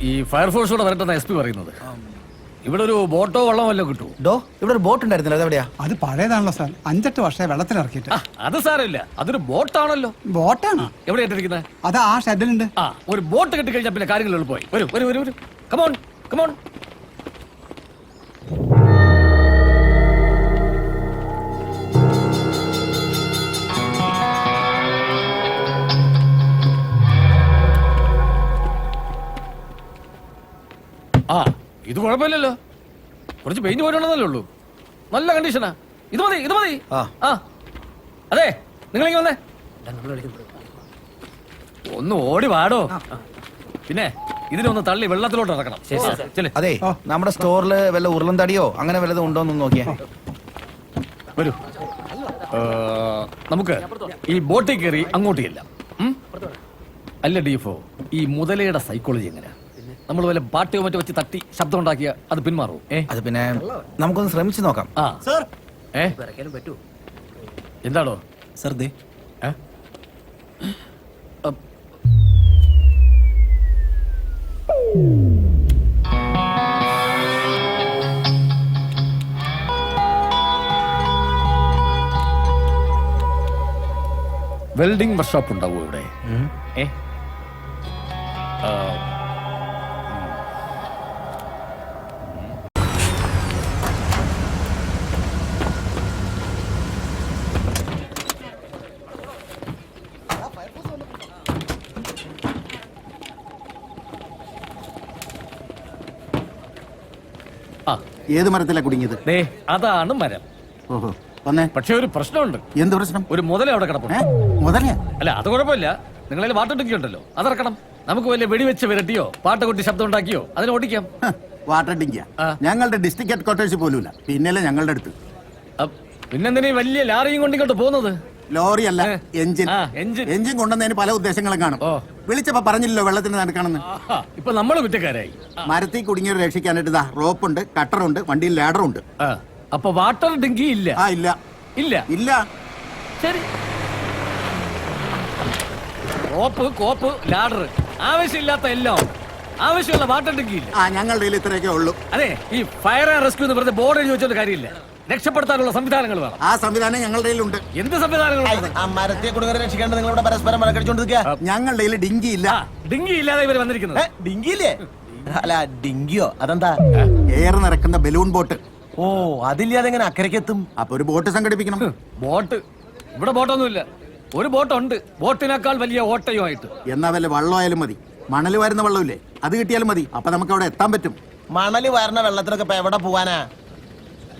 ഈ ഫയർഫോഴ്സ് കൂടെ വരട്ടെന്ന SP പറയുന്നത്. ഇവിടെ ഒരു ബോട്ടോ വള്ളം വല്ലതും കിട്ടുമോ? ഇവിടെ ഒരു ബോട്ട് ഉണ്ടായിരുന്നില്ല, അതെവിടെയാ? അത് പഴയതാണല്ലോ സാർ, 5-8 വർഷമായി വെള്ളത്തിലിറക്കിയിട്ട്. അത് സാരമില്ല, അതൊരു ബോട്ടാണല്ലോ. ബോട്ടാണ്? എവിടെ ഇട്ടിരിക്കുന്നത്? അത് ആ ഷെഡിലുണ്ട്. ഒരു ബോട്ട് കെട്ടിക്കഴിഞ്ഞാൽ പിന്നെ കാര്യങ്ങൾ എളുപ്പമായി. വരൂ. കമോൺ. ഇത് കുഴപ്പമില്ലല്ലോ, കുറച്ച് പെയിന്റ് പോയിട്ടുണ്ടെന്നല്ലേ ഉള്ളൂ. നല്ല കണ്ടീഷനാ. ഇത് മതി. അതെ, നിങ്ങളിങ്ങനെ വന്നേ, ഒന്ന് ഓടി വാടോ. പിന്നെ ഇതിനൊന്ന് തള്ളി വെള്ളത്തിലോട്ട് ഇറക്കണം. അതെ, നമ്മുടെ സ്റ്റോറില് വല്ല ഉരുളൻ തടിയോ അങ്ങനെ വല്ലതും ഉണ്ടോന്ന് നോക്കിയേ. വരൂ, നമുക്ക് ഈ ബോട്ടിൽ കയറി അങ്ങോട്ട് ചെല്ലാം. അല്ല ഡിഫോ, ഈ മുതലയുടെ സൈക്കോളജി എങ്ങനെയാ? നമ്മൾ വല്ല പാട്ടിയോ മറ്റോ വെച്ച് തട്ടി ശബ്ദം ഉണ്ടാക്കിയ അത് പിന്മാറും. അത് പിന്നെ നമുക്കൊന്ന് ശ്രമിച്ചു നോക്കാം. എന്താണോ സർ? വെൽഡിംഗ് വർക്ക്ഷോപ്പ് ഉണ്ടാവോ ഇവിടെ? ഏത് മരത്തിലാ കുടുങ്ങിയത്? അതാണ് മരം. ഓഹോ, വന്നേ. പക്ഷെ ഒരു പ്രശ്നമുണ്ട്. എന്ത് പ്രശ്നം? ഒരു മുതല അവിടെ കിടപ്പുണ്ട്. മുതല? അല്ല, അത് കുഴപ്പമില്ല. നിങ്ങളതിൽ വാട്ടർ ഡിങ്കി ഉണ്ടല്ലോ, അതിറക്കണം. നമുക്ക് വല്ല വെടിവെച്ച് വിരട്ടിയോ പാട്ട് കൊട്ടി ശബ്ദം ഉണ്ടാക്കിയോ അതിന് ഓടിക്കാം. വാട്ടർ ഡിങ്കിയാ? ഞങ്ങളുടെ ഡിസ്ട്രിക്ട് ഹെഡ് ക്വാർട്ടേഴ്സ് പോലുമില്ല, പിന്നല്ലേ ഞങ്ങളുടെ അടുത്ത്. പിന്നെന്തിനാ വലിയ ലാറിയും കൊണ്ടിങ്ങോട്ട് പോകുന്നത്? ലോറി അല്ല, എഞ്ചിൻ കൊണ്ടുവന്നതിന് പല ഉദ്ദേശങ്ങളും കാണും. വിളിച്ചപ്പോ പറഞ്ഞില്ലല്ലോ വെള്ളത്തിന് നടക്കണമെന്ന്. ഇപ്പൊ നമ്മള് കുറ്റക്കാരായി. മരത്തിൽ കുടുങ്ങിയത് രക്ഷിക്കാനായിട്ട് റോപ്പുണ്ട്, കട്ടറുണ്ട്, വണ്ടിയിൽ ലാഡറുണ്ട്. അപ്പൊ വാട്ടർ ഡിങ്കി ഇല്ല? ഇല്ല. ശരി, റോപ്പ്, കോപ്പ്, ലാഡർ, ആവശ്യമില്ലാത്ത എല്ലാം. ആവശ്യമുള്ള വാട്ടർ ഡിങ്കി ഇല്ല. ഞങ്ങളുടെ കയ്യിൽ ഇത്രയൊക്കെ ഉള്ളൂ. അതെ, ഈ ഫയർ ആൻഡ് റെസ്ക്യൂ എന്ന് പറഞ്ഞ ബോർഡ് എഴുതി വെച്ചോണ്ട് കാര്യമില്ല. രക്ഷപ്പെടുത്താനുള്ള സംവിധാനങ്ങൾ വേണം. ആ സംവിധാനം ഞങ്ങളുടെ കയ്യിലുണ്ട്. എന്ത് സംവിധാനങ്ങൾ? മരത്തെ കുടുങ്ങി രക്ഷിക്കേണ്ട നിങ്ങളുടെ പരസ്പരം മരക്കടിച്ചോണ്ടിരിക്കുക. ഞങ്ങളുടെ കയ്യിൽ ഡിങ്കി ഇല്ല. ഡിങ്കി ഇല്ലാതെ ഇവർ വന്നിരിക്കുന്നത്. ഡിങ്കി ഇല്ലേ? അല്ല, ഡിങ്കിയോ? അതെന്താ? എയർ നിറക്കുന്ന ബലൂൺ ബോട്ട്. ഓ, അതില്ലാതെ എങ്ങനെ അക്കരയ്ക്ക് എത്തും? അപ്പൊ ഒരു ബോട്ട് സംഘടിപ്പിക്കണം. ബോട്ട്? ഇവിടെ ബോട്ടൊന്നുമില്ല. ഒരു ബോട്ടുണ്ട്, ബോട്ടിനേക്കാൾ വലിയ ഓട്ടയുമായിട്ട്. എന്നാ വല്ല വള്ളമായാലും മതി. മണല് വരുന്ന വെള്ളമില്ലേ, അത് കിട്ടിയാലും മതി. അപ്പൊ നമുക്ക് അവിടെ എത്താൻ പറ്റും. മണല് വരുന്ന വെള്ളത്തിലൊക്കെ ഇപ്പൊ എവിടെ പോവാനാ?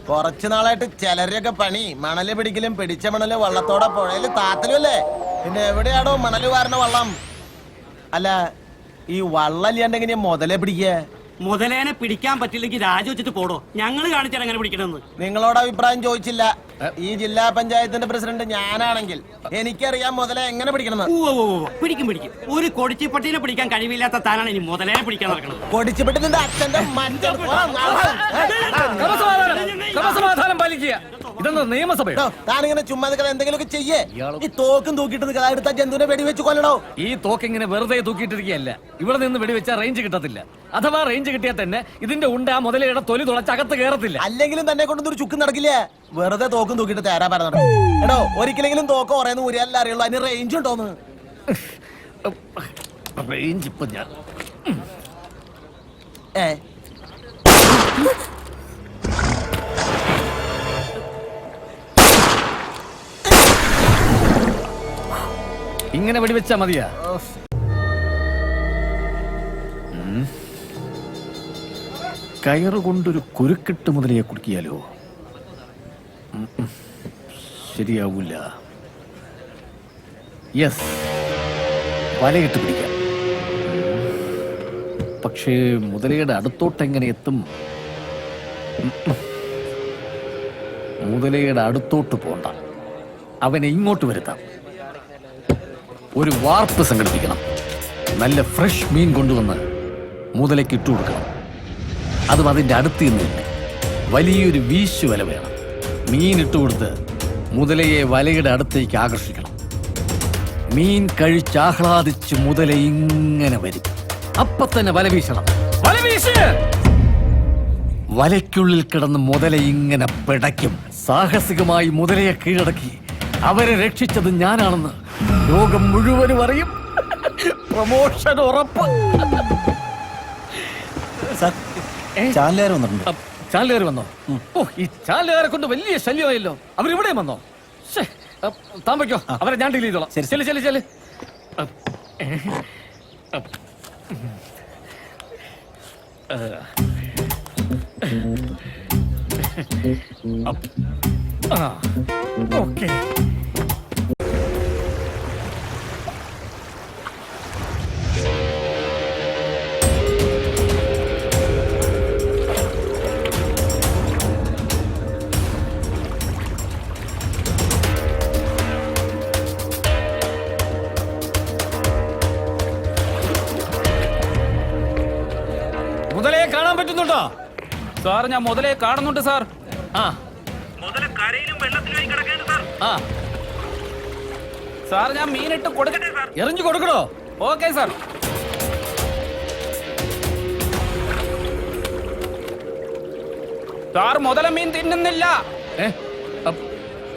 കുറച്ചു നാളായിട്ട് ചിലരൊക്കെ പണി മണല് പിടിക്കലും പിടിച്ച മണല് വള്ളത്തോടെ പുഴയില് താത്തലും അല്ലേ. പിന്നെ എവിടെയാണോ മണല് വാരണ വള്ളം? അല്ല, ഈ വള്ളം ഇല്ലാണ്ട് എങ്ങനെയാ മുതലേ പിടിക്കുക? മുതലേനെ പിടിക്കാൻ പറ്റില്ലെങ്കിൽ രാജിവെച്ചിട്ട് പോടോ, ഞങ്ങൾ കാണിച്ചാൽ എങ്ങനെ പിടിക്കണമെന്ന്. നിങ്ങളോട് അഭിപ്രായം ചോദിച്ചില്ല. ഈ ജില്ലാ പഞ്ചായത്തിന്റെ പ്രസിഡന്റ് ഞാനാണെങ്കിൽ എനിക്കറിയാം മുതലേ എങ്ങനെ പിടിക്കണമെന്ന്. പിടിക്കും. ഒരു കൊടിച്ചിപ്പട്ടീനെ പിടിക്കാൻ കഴിവില്ലാത്ത താനാണ് ഇനി മുതലേനെ പിടിക്കാൻ നടക്കുന്നത്. കൊടിച്ചിപ്പട്ടി നിന്റെ അച്ഛന്റെ ക്രമസമാധാനം പാലിക്കുക. ഇതൊന്നും നിയമസഭയോ? താനിങ്ങനെ ചുമ്മാ എന്തെങ്കിലുമൊക്കെ ചെയ്യേ. ഈ തോക്കും തൂക്കിയിട്ട് എടുത്ത ജന്തുവിനെ വെടിവെച്ച് കൊല്ലണോ? ഈ തോക്ക് ഇങ്ങനെ വെറുതെ തൂക്കിയിട്ടിരിക്കുകയല്ല. ഇവിടെ നിന്ന് വെടിവെച്ചാൽ റേഞ്ച് കിട്ടത്തില്ല. അഥവാ റേഞ്ച് കിട്ടിയാൽ തന്നെ ഇതിന്റെ ഉണ്ട് ആ മുതലയുടെ തൊലി തുളച്ച് അകത്ത് കയറത്തില്ല. അല്ലെങ്കിലും തന്നെ കൊണ്ടൊന്നും ഒരു ചുക്കും നടക്കില്ല. വെറുതെ തോക്കും തൂക്കിട്ട് തേരാ പറഞ്ഞോ. എടോ, ഒരിക്കലെങ്കിലും തോക്ക് പറയുന്ന ഊരിയല്ല അറിയുള്ളൂ. അതിന് റേഞ്ച് ഉണ്ടോന്ന്? റേഞ്ച് ഇപ്പൊ ഞാൻ ഇങ്ങനെ വെടിവെച്ചാ മതിയാ? കയറുകൊണ്ടൊരു കുരുക്കിട്ട് മുതലയെ കുടുക്കിയാലോ? ശരിയാവൂല. യെസ്, വലയിട്ട് പിടിക്കാം. പക്ഷേ മുതലയുടെ അടുത്തോട്ട് എങ്ങനെ എത്തും? മുതലയുടെ അടുത്തോട്ട് പോണ്ട, അവനെ ഇങ്ങോട്ട് വരുത്താം. ഒരു വാർപ്പ് സംഘടിപ്പിക്കണം. നല്ല ഫ്രഷ് മീൻ കൊണ്ടുവന്ന് മുതലയ്ക്ക് ഇട്ടു കൊടുക്കണം. അതും അതിൻ്റെ അടുത്ത് നിന്ന് വലിയൊരു വീശുവല വേണം. മീൻ ഇട്ടുകൊടുത്ത് മുതലയെ വലയുടെ അടുത്തേക്ക് ആകർഷിക്കണം. മീൻ കഴിച്ചാഹ്ലാദിച്ച് മുതല ഇങ്ങനെ വരും. അപ്പൊ തന്നെ വല വീശണം. വല വീശ്! വലയ്ക്കുള്ളിൽ കിടന്ന് മുതലെ ഇങ്ങനെ പിടയ്ക്കും. സാഹസികമായി മുതലയെ കീഴടക്കി അവരെ രക്ഷിച്ചത് ഞാനാണെന്ന് ലോകം മുഴുവനും അറിയും. പ്രമോഷൻ ഉറപ്പ്. ചാനലുകാർ വന്നിട്ടുണ്ട്. ചാനലുകാർ വന്നോ? ഓ, ഈ ചാനലുകാരെ കൊണ്ട് വലിയ ശല്യമായല്ലോ. അവരിവിടെ വന്നോ? ശ്ശേ, താൻ വയ്ക്കോ, അവരെ ഞാൻ ഡീൽ ചെയ്തോളാം. ചെല് ചെല് ചെല്. ഓക്കെ. മുതലയെ കാണാൻ പറ്റുന്നുണ്ടോ? സാർ, ഞാൻ മുതലേ കാണുന്നുണ്ട് സാർ. ആ ആ, സാർ, ഞാൻ മീനിട്ട് കൊടുക്കട്ടെ സാർ? എറിഞ്ഞു കൊടുക്കണോ? Okay sir. സാർ, മുതല മീൻ തിന്നുന്നില്ല.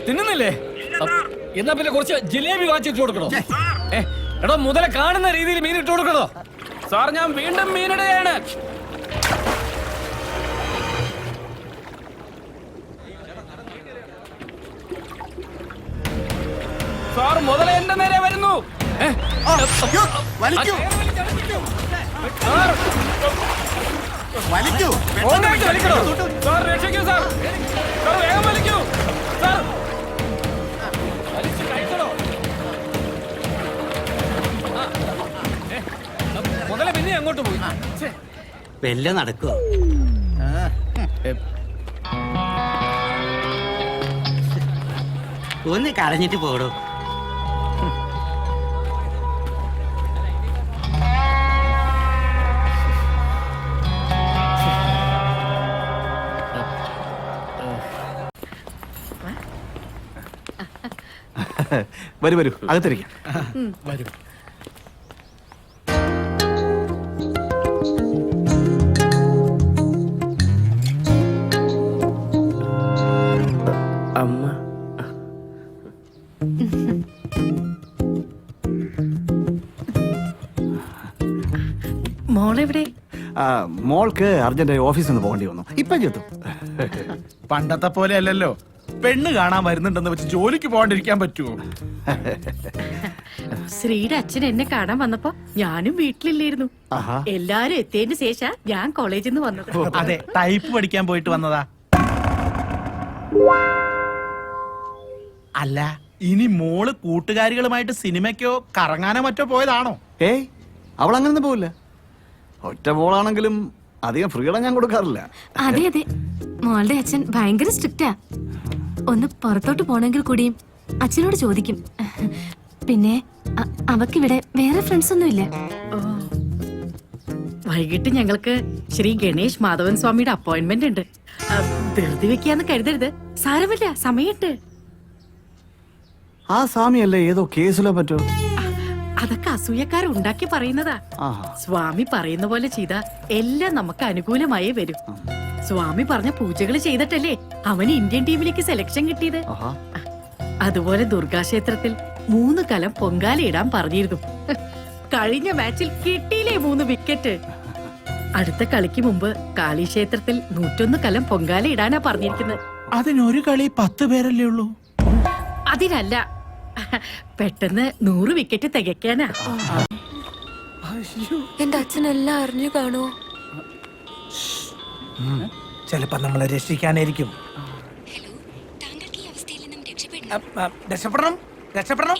തിന്നുന്നില്ലേ? എന്നാ പിന്നെ കുറച്ച് ജിലേബി വാങ്ങിച്ചിട്ട് കൊടുക്കണോ? എടോ, മുതല കാണുന്ന രീതിയിൽ മീൻ ഇട്ട് കൊടുക്കണോ? സാർ, ഞാൻ വീണ്ടും മീനിടുകയാണ്. സാർ, മുതല എന്റെ നേരെ വരുന്നു. വലിക്കൂ സാർ, വലിക്കൂ. ഓനായിട്ട് വലിക്കണോ? സാർ, രക്ഷിക്കൂ സാർ. സാർ, വേഗം വലിക്കൂ സാർ. വലിച്ച് കഴിക്കണോ? മുതല പിന്നെ അങ്ങോട്ട് പോയി. വല്ല നടക്കോ? ഒന്ന് കരഞ്ഞിട്ട് പോടോ. വരൂ വരൂ, അകത്തിരിക്കാം. വരും. അമ്മ മോളെവിടെ? മോൾക്ക് അർജന്റ് ഓഫീസിൽ നിന്ന് പോകേണ്ടി വന്നു. ഇപ്പൊ ചെത്തും. പണ്ടത്തെ പോലെ അല്ലല്ലോ. പെണ്ണ് കാണാൻ വരുന്നുണ്ടെന്ന് വെച്ച് ജോലിക്ക് പോകാണ്ടിരിക്കാൻ പറ്റുമോ? ശ്രീയുടെ അച്ഛൻ എന്നെ കാണാൻ വന്നപ്പോ ഞാനും വീട്ടിലില്ലായിരുന്നു. എല്ലാരും എത്തിയതിന് ശേഷം ഞാൻ കോളേജിൽ നിന്ന് വന്നത്. അതെ, ടൈപ്പ് പഠിക്കാൻ പോയിട്ട് വന്നതാ. അല്ല, ഇനി മോള് കൂട്ടുകാരികളുമായിട്ട് സിനിമയ്ക്കോ കറങ്ങാനോ മറ്റോ പോയതാണോ? ഏയ്, അവൾ അങ്ങനെ പോവില്ല. ഒറ്റ മോളാണെങ്കിലും അധികം ഫ്രീഡം ഞാൻ കൊടുക്കാറില്ല. അതെ അതെ, മോളുടെ അച്ഛൻ ഭയങ്കര സ്ട്രിക്റ്റാ. ഒന്ന് പുറത്തോട്ട് പോണെങ്കിൽ കൂടിയും അച്ഛനോട് ചോദിക്കും. പിന്നെ അവക്കിവിടെ വേറെ ഫ്രണ്ട്സ് ഒന്നും ഇല്ല. വൈകിട്ട് ഞങ്ങൾക്ക് ശ്രീ ഗണേഷ് മാധവൻ സ്വാമിയുടെ അപ്പോയിന്റ്മെന്റ് ഉണ്ട്. ധൃതി വെക്കാന്ന് കരുതരുത്, സാരമില്ല, സമയട്ട്. ആ സ്വാമിയല്ലേ ഏതോ കേസിലോ പറ്റോ? അതൊക്കെ അസൂയക്കാരുണ്ടാക്കി പറയുന്നതാ. സ്വാമി പറയുന്ന പോലെ ചെയ്താ എല്ലാം നമുക്ക് അനുകൂലമായേ വരും. സ്വാമി പറഞ്ഞ പൂജകൾ ചെയ്തിട്ടല്ലേ അവന് ഇന്ത്യൻ ടീമിലേക്ക് സെലക്ഷൻ കിട്ടിയത്. അതുപോലെ ദുർഗാക്ഷേത്രത്തിൽ 3 കലം പൊങ്കാലയിടാൻ പറഞ്ഞിരുന്നു. കഴിഞ്ഞ മാച്ചിൽ കിട്ടിയില്ലേ 3 വിക്കറ്റ്. അടുത്ത കളിക്ക് മുമ്പ് കാളിക്ഷേത്രത്തിൽ 101 കലം പൊങ്കാല ഇടാനാ പറഞ്ഞിരിക്കുന്നത്. അതിനൊരു കളി 10 പേരല്ലേ ഉള്ളൂ. അതിനല്ല, പെട്ടെന്ന് 100 വിക്കറ്റ് തികയ്ക്കാനാ. എന്റെ അച്ഛൻ എല്ലാം അറിഞ്ഞു കാണുമോ? ചിലപ്പോ നമ്മളെ രക്ഷിക്കാനായിരിക്കും. രക്ഷപ്പെടണം, രക്ഷപ്പെടണം.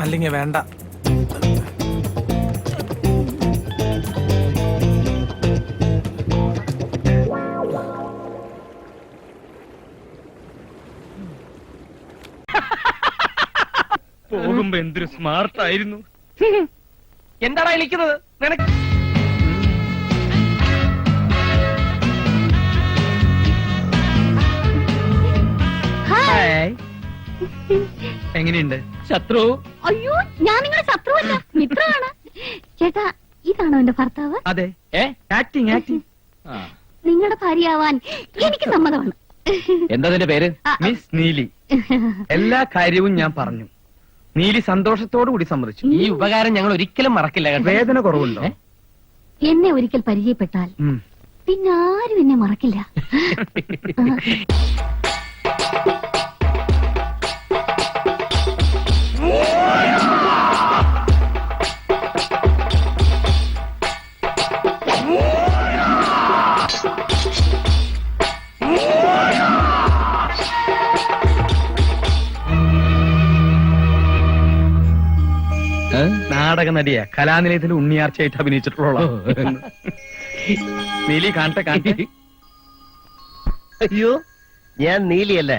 അല്ലെങ്കിൽ വേണ്ട. പോകുമ്പോ എന്തൊരു സ്മാർട്ട് ആയിരുന്നു. എന്താടാ വിളിക്കുന്നത്? നിനക്ക് എങ്ങനെയുണ്ട് ശത്രു? അയ്യോ, ഞാൻ നിങ്ങളുടെ ശത്രുവല്ല, മിത്രമാണ്. ചേട്ടാ, ഇതാണോ എന്റെ ഭർത്താവ്? അതെ. Acting acting. നിങ്ങളുടെ ഭാര്യയാവാൻ എനിക്ക് സമ്മതമാണ്. എന്താ നിന്റെ പേര്? മിസ് നീലി. എല്ലാ കാര്യവും ഞാൻ പറഞ്ഞു. നീലി സന്തോഷത്തോടു കൂടി സമ്മതിച്ചു. ഈ ഉപകാരം ഞങ്ങൾ ഒരിക്കലും മറക്കില്ല. വേദന കുറവുണ്ടോ? എന്നെ ഒരിക്കൽ പരിചയപ്പെട്ടാൽ പിന്നെ ആരും എന്നെ മറക്കില്ല. നാടക നടിയാ, കലാനിലയത്തിൽ ഉണ്ണിയാർച്ചയായിട്ട് അഭിനയിച്ചിട്ടുള്ള. നീലി കാണട്ടെ കാണട്ടെ. അയ്യോ, ഞാൻ നീലിയല്ല,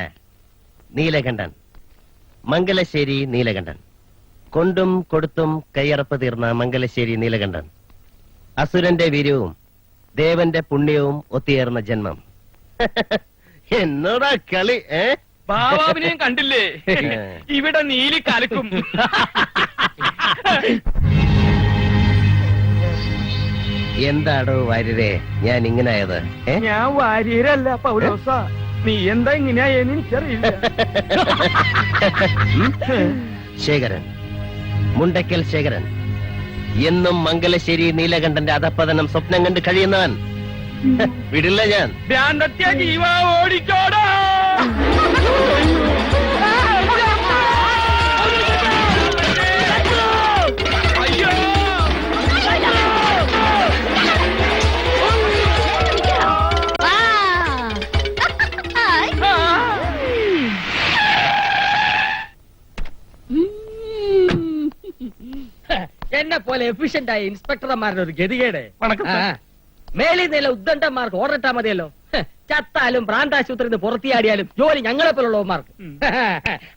നീലകണ്ഠൻ. മംഗലശ്ശേരി നീലകണ്ഠൻ. കൊണ്ടും കൊടുത്തും കയ്യറപ്പ് തീർന്ന മംഗലശ്ശേരി നീലകണ്ഠൻ. അസുരന്റെ വീര്യവും ദേവന്റെ പുണ്യവും ഒത്തുചേർന്ന ജന്മം. എന്നോടാ കളി? ബാബാവിനെയും കണ്ടില്ലേ? ഇവിടെ നീലി കലക്കും. എന്താടോ വാര്യരെ ഞാൻ ഇങ്ങനായത്? ഞാൻ വാര്യരല്ല പൗലോസ. നീ എന്താ ഇങ്ങനെയായെന്ന് എനിക്കറിയില്ല. ശേഖരൻ, മുണ്ടക്കൽ ശേഖരൻ, എന്നും മംഗലശ്ശേരി നീലകണ്ഠന്റെ അധപ്പതനം സ്വപ്നം കണ്ട് കഴിയുന്നവൻ. വിടില്ല ഞാൻ. ഭ്രാന്തത്യ ജീവ ഓടിക്കോടാ. എന്നെ പോലെ എഫിഷ്യന്റ് ആയ ഇൻസ്പെക്ടർമാരുടെ ഒരു ഗതികേട്. മേലിൽ നില ഉദ്ദണ്ഡന്മാർക്ക് ഓർഡറിട്ടാ മതിയല്ലോ. ചത്താലും പ്രാന്താശുപത്രിയിൽ പുറത്തിയാടിയാലും ജോലി ഞങ്ങളെ പോലുള്ളവന്മാർക്ക്.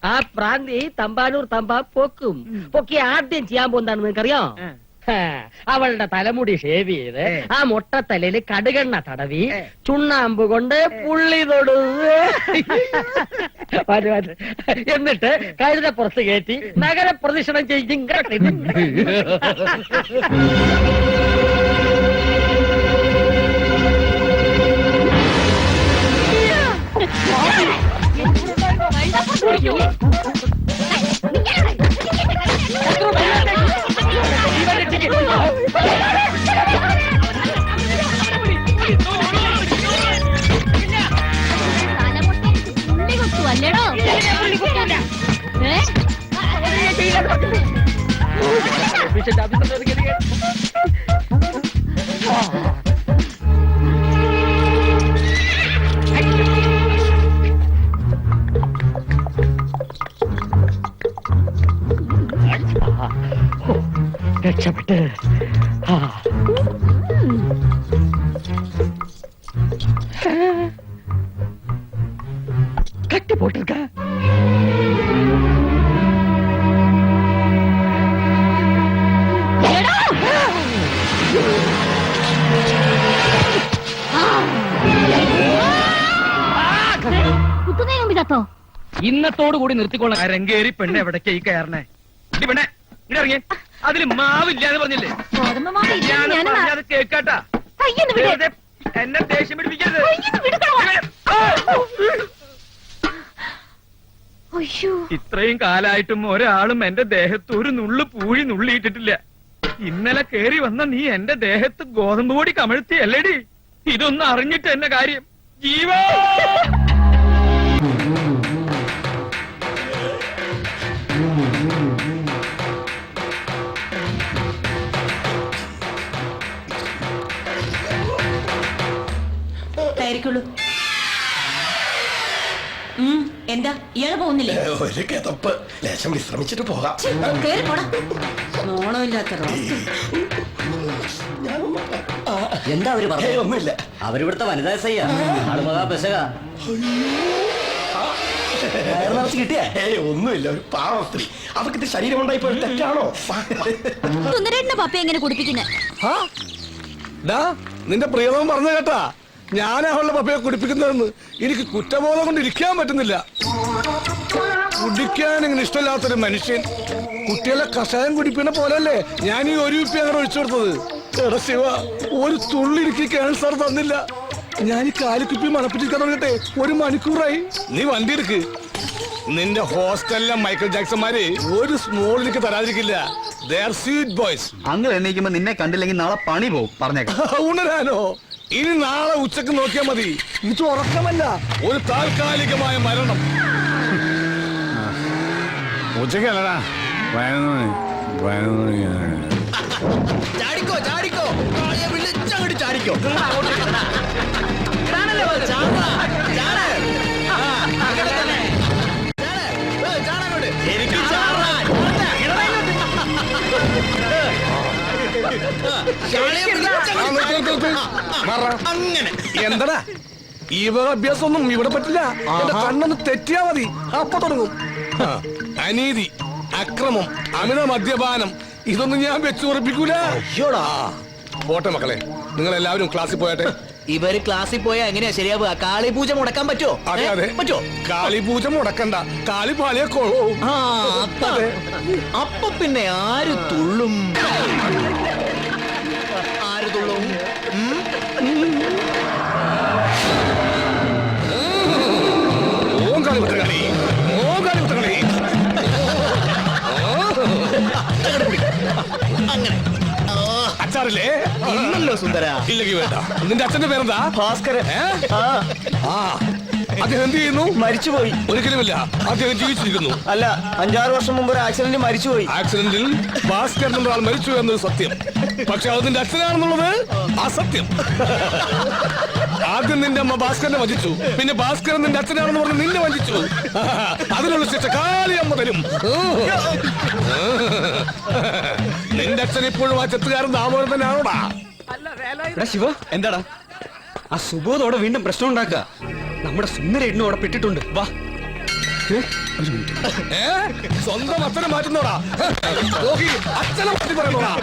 ആ പ്രാന്തി തമ്പാനൂർ തമ്പാ പൊക്കും. പൊക്കി ആദ്യം ചെയ്യാൻ പോകുന്നതാണ് നിങ്ങൾക്കറിയാം? അവളുടെ തലമുടി ഷേവ് ചെയ്ത് ആ മൊട്ടത്തലയിൽ കടുകെണ്ണ തടവി ചുണ്ണാമ്പ് കൊണ്ട് പുള്ളി തൊടു. എന്നിട്ട് കഴുത പുറത്ത് കയറ്റി നഗരപ്രദക്ഷിണം ചെയ്യും. അല്ലേടോ? രക്ഷപ്പെട്ട് കട്ടി പോട്ടിருக்க. ഇന്നത്തോടു കൂടി നിർത്തിക്കോളാം. രംഗേരി പെണ്ണ് എവിടേക്ക് ഈ കയറണേ? പെണ്ണെ ഇങ്ങനെ ഇറങ്ങി. അതില് മാവില്ലാന്ന് പറഞ്ഞില്ലേ? ഞാനത് കേക്കാട്ടാ. എന്നെ ദേഷ്യം പിടിപ്പിക്കരുത്. ഇത്രയും കാലായിട്ടും ഒരാളും എന്റെ ദേഹത്ത് ഒരു നുള്ളു പൂഴി നുള്ളിയിട്ടിട്ടില്ല. ഇന്നലെ കേറി വന്ന നീ എന്റെ ദേഹത്ത് ഗോതമ്പ് പൊടി കമഴ്ത്തിയല്ലേടി? ഇതൊന്നും അറിഞ്ഞിട്ട് എന്നെ കാര്യം. ജീവാ എന്താ ഇയാള് പോകുന്നില്ലേ? ഒരു കിതപ്പ്, ലേശം വിശ്രമിച്ചിട്ട് പോകാം. എന്താ അവര് പറഞ്ഞു? ഒന്നുമില്ല. അവരിവിടുത്തെ വനിതാ സയ്യ ആളുമകാ പെസക കിട്ടിയ ഒന്നുമില്ല. ഒരു പാവ സ്ത്രീ. അവർക്ക് ശരീരം ഉണ്ടായിപ്പോ തെറ്റാണോ? സുന്ദരേട്ടന്റെ പപ്പ എങ്ങനെ കുടിപ്പിക്കുന്നേ? നിന്റെ പ്രിയതം പറഞ്ഞു കേട്ടാ, ഞാൻ അവളുടെ പപ്പയെ കുടിപ്പിക്കുന്നതെന്ന്. എനിക്ക് കുറ്റബോധം കൊണ്ട് ഇരിക്കാൻ പറ്റുന്നില്ല. കുടിക്കാൻ ഇങ്ങനെ ഇഷ്ടമില്ലാത്തൊരു മനുഷ്യൻ കുട്ടികളെ കഷായം കുടിപ്പിക്കുന്ന പോലല്ലേ ഞാൻ ഈ ഒരു കുപ്പി അങ്ങനെ ഒഴിച്ചു കൊടുത്തത്. എടാ ശിവ, ഒരു തുള്ളി എനിക്ക് ക്യാൻസർ തന്നില്ല. ഞാൻ ഈ കാലിക്കുപ്പി മണപ്പിച്ചിരിക്കാൻ തുടങ്ങട്ടെ 1 മണിക്കൂറായി. നീ വണ്ടി എടുക്ക്. നിന്റെ ഹോസ്റ്റലിലെ മൈക്കിൾ ജാക്സന്മാര് ഒരു സ്മോൾ എനിക്ക് തരാതിരിക്കില്ല. Sweet boys. അങ്ങനെ എണ്ണീക്കുമ്പോ നിന്നെ കണ്ടില്ലെങ്കിൽ നാളെ പണി പോകും പറഞ്ഞേക്കാം. ഉണരാനോ? ഇനി നാളെ ഉച്ചക്ക് നോക്കിയാൽ മതി. ഇത് ഉറക്കമല്ല, ഒരു താൽക്കാലികമായ മരണം. ഉച്ചക്കല്ലടാ, ചാടിക്കോ ചാടിക്കോ വിളിച്ചങ്ങോട്ട് ചാടിക്കോ. എനിക്ക് അങ്ങനെ എന്താടാ ഈ അഭ്യാസം ഒന്നും ഇവിടെ പറ്റില്ല. എന്റെ കണ്ണൊന്ന് തെറ്റിയാ മതി, അപ്പൊ തുടങ്ങും. അനീതി, അക്രമം, അമിത മദ്യപാനം, ഇതൊന്നും ഞാൻ വെച്ചുറപ്പിക്കൂല. പോട്ടെ മക്കളെ, നിങ്ങൾ എല്ലാവരും ക്ലാസ്സിൽ പോയാട്ടെ. ഇവര് ക്ലാസ്സിൽ പോയാ എങ്ങനെയാ ശരിയാവുക? കാളിപൂജ മുടക്കാൻ പറ്റുമോ? അതെ അതെ, പറ്റുമോ? കാളിപൂജ മുടക്കണ്ട, കാളി പാളിയെ കൊള്ളൂ. അപ്പൊ പിന്നെ ആര് തുള്ളും? ആര് തുള്ളും? ഓം കാളി കുത്തകളി, ഓം കാളി കുത്തകളി. അങ്ങനെ അച്ചാറില്ലേ? ഇല്ലല്ലോ സുന്ദര. ഇല്ലെങ്കിൽ വേണ്ട. നിന്റെ അച്ഛന്റെ പേരെന്താ? ഭാസ്കരൻ. അദ്ദേഹം എന്ത് ചെയ്യുന്നു? മരിച്ചുപോയി. ഒരിക്കലുമില്ല, അദ്ദേഹം ജീവിച്ചിരിക്കുന്നു. അല്ല, 5-6 വർഷം മുമ്പ് ഒരു ആക്സിഡന്റ് മരിച്ചുപോയി. ആക്സിഡന്റിൽ ഭാസ്കരൻ എന്ന ആൾ മരിച്ചു എന്നൊരു സത്യം. പക്ഷെ അത് നിന്റെ അച്ഛനാണെന്നുള്ളത് അസത്യം. ആദ്യം നിന്റെ അമ്മ ഭാസ്കരനെ വഞ്ചിച്ചു, പിന്നെ ഭാസ്കരൻ നിന്റെ അച്ഛനാണെന്ന് പറഞ്ഞ് നിന്നെ വഞ്ചിച്ചു. അതിനുള്ള ശിക്ഷ കാളി അമ്മ തരും. നിന്റെ അച്ഛൻ ഇപ്പോഴും ആ ചെത്തുകാരൻ ദാമോദരൻ തന്നെയാണോടാ? ശിവ, എന്താടാ ആ സുബോധോടെ വീണ്ടും പ്രശ്നം ഉണ്ടാക്കുക? നമ്മുടെ സുന്ദരേട്ടനും അവിടെ പെട്ടിട്ടുണ്ട്. വാ. സ്വന്തം അച്ഛനെ മാറ്റുന്നോടാ? അച്ഛനെ മാറ്റി പറയണോടാ?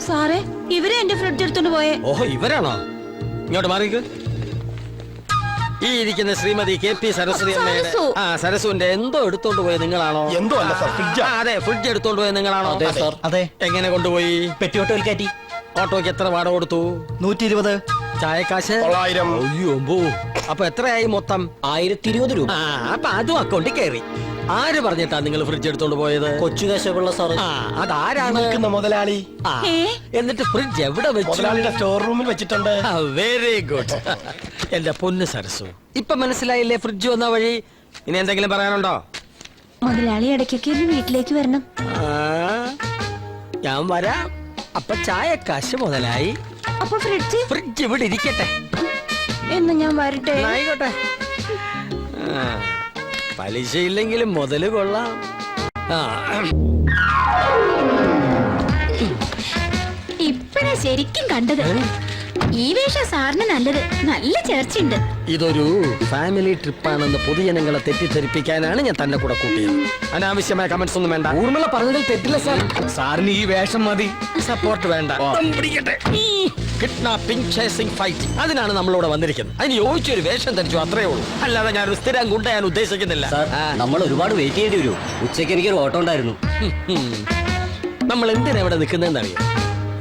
സാറേ, ഇവരെ എന്റെ ഫ്രിഡ്ജ് എടുത്തോണ്ട് പോയേ. ഓഹോ, ഇവരാണോ? ഇങ്ങോട്ട് മാറിക്ക്. ഈ ഇരിക്കുന്ന ശ്രീമതി KP സരസ്വതി അമ്മയുടെ സരസുവിന്റെ എന്തോ എടുത്തോണ്ട് പോയത് നിങ്ങളാണോ? എന്തോ അല്ല സാർ, ഫ്രിഡ്ജ്. അതെ, ഫ്രിഡ്ജ് എടുത്തോണ്ട് പോയത് നിങ്ങളാണോ? അതെ സാർ. അതെ. എങ്ങനെ കൊണ്ടുപോയി? പെട്ടിയോട്ടോയിൽ കയറ്റി. ഓട്ടോക്ക് എത്ര വാടക കൊടുത്തു? 120. ചായക്കാശ് 900. അയ്യോ, അപ്പൊ എത്രയായി മൊത്തം? 1020 രൂപ. അപ്പൊ അതും അക്കൗണ്ടിൽ കയറി. ആര് പറഞ്ഞിട്ടാ നിങ്ങൾ ഫ്രിഡ്ജ് എടുത്തോണ്ട് പോയത്? കൊച്ചുദേശമുള്ള സാർ. അതാരാണ്? മുതലാളി. എന്നിട്ട് ഫ്രിഡ്ജ് എവിടെ വെച്ചു? മുതലാളിയുടെ സ്റ്റോർ റൂമിൽ വെച്ചിട്ടുണ്ട്. Very good. എന്റെ പൊന്ന് സരസു, ഇപ്പൊ മനസ്സിലായില്ലേ ഫ്രിഡ്ജ് വന്ന വഴി? ഇനി എന്തെങ്കിലും പറയാനുണ്ടോ? മുതലാളി ഇടയ്ക്കൊക്കെ ഒന്ന് വീട്ടിലേക്ക് വരണം. ഞാൻ വരാം. അപ്പൊ ചായക്കാശ് മുതലായി. അപ്പൊ ഫ്രിഡ്ജ് ഇവിടെ ഇരിക്കട്ടെ. എന്ന് ഞാൻ വരട്ടെ. ആയിക്കോട്ടെ. പലിശയില്ലെങ്കിലും മുതല് കൊള്ളാം. ഇപ്പഴാ ശരിക്കും കണ്ടത്. ഈ വേഷം സാറിന് നല്ലത്. നല്ല ചേർച്ചയുണ്ട്. ഇതൊരു ഫാമിലി ട്രിപ്പാണെന്ന് പൊതുജനങ്ങളെ തെറ്റിദ്ധരിപ്പിക്കാനാണ് ഞാൻ തന്നെ കൂടെ കൂട്ടിയത്. അനാവശ്യമായ കമന്റ്സ് ഒന്നും വേണ്ട. ഊർമിള പറഞ്ഞതിൽ തെറ്റില്ല സാർ. സാറിന് ഈ വേഷം മതി, സപ്പോർട്ട് വേണ്ട. കിഡ്നാപ്പിംഗ്, ചേസിംഗ്, ഫൈറ്റിംഗ്, അതിനാണ് നമ്മളിവിടെ വന്നിരിക്കുന്നത്. അതിന് യോജിച്ചൊരു വേഷം ധരിച്ചു, അത്രേ ഉള്ളൂ. അല്ലാതെ ഞാനൊരു സ്ഥിരം ഗുണ്ട ഞാൻ ഉദ്ദേശിക്കുന്നില്ല. നമ്മൾ ഒരുപാട് വെയിറ്റ് ചെയ്യേണ്ടി വരും. ഉച്ചയ്ക്ക് എനിക്കൊരു ഓട്ടം ഉണ്ടായിരുന്നു. നമ്മൾ എന്തിനാ ഇവിടെ നിൽക്കുന്നതെന്ന് അറിയാം?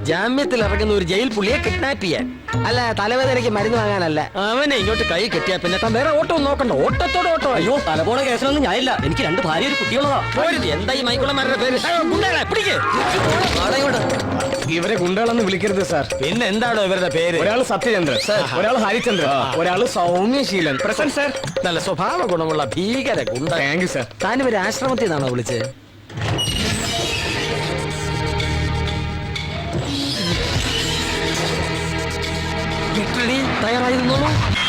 ജാമ്യത്തിൽ ഇറങ്ങുന്ന ഒരു ജയിൽ പുള്ളിയെ കിഡ്നാപ്പ് ചെയ്യാൻ, അല്ല തലവേദനയ്ക്ക് മരുന്ന് വാങ്ങാനല്ല. അവനെ ഇങ്ങോട്ട് കൈ കെട്ടിയാ പിന്നെ താൻ വേറെ ഓട്ടം നോക്കണ്ട. ഓട്ടത്തോടെ ഓട്ടോ. അയ്യോ, തലപോണ കേസിലൊന്നും ഞാനില്ല. എനിക്ക് 2 ഭാര്യ, ഒരു കുട്ടിയുള്ളതാ. എന്താ ഈ മൈക്കുളന്മാരുടെ പേര്? ഇവരെ ഗുണ്ടകളെന്ന് വിളിക്കരുത് സാർ. പിന്നെ എന്താണോ ഇവരുടെ പേര്? ഒരാള് സത്യചന്ദ്രൻ, ഒരാൾ ഹരിചന്ദ്രൻ, ഒരാള് സൗമ്യശീലൻ. Present sir. നല്ല സ്വഭാവ ഗുണമുള്ള ഭീകര ഗുണ്ട. Thank you sir. താനിവര് ആശ്രമത്തിൽ നിന്നാണോ വിളിച്ചത്? തയ്യാറായിരുന്നോളൂ.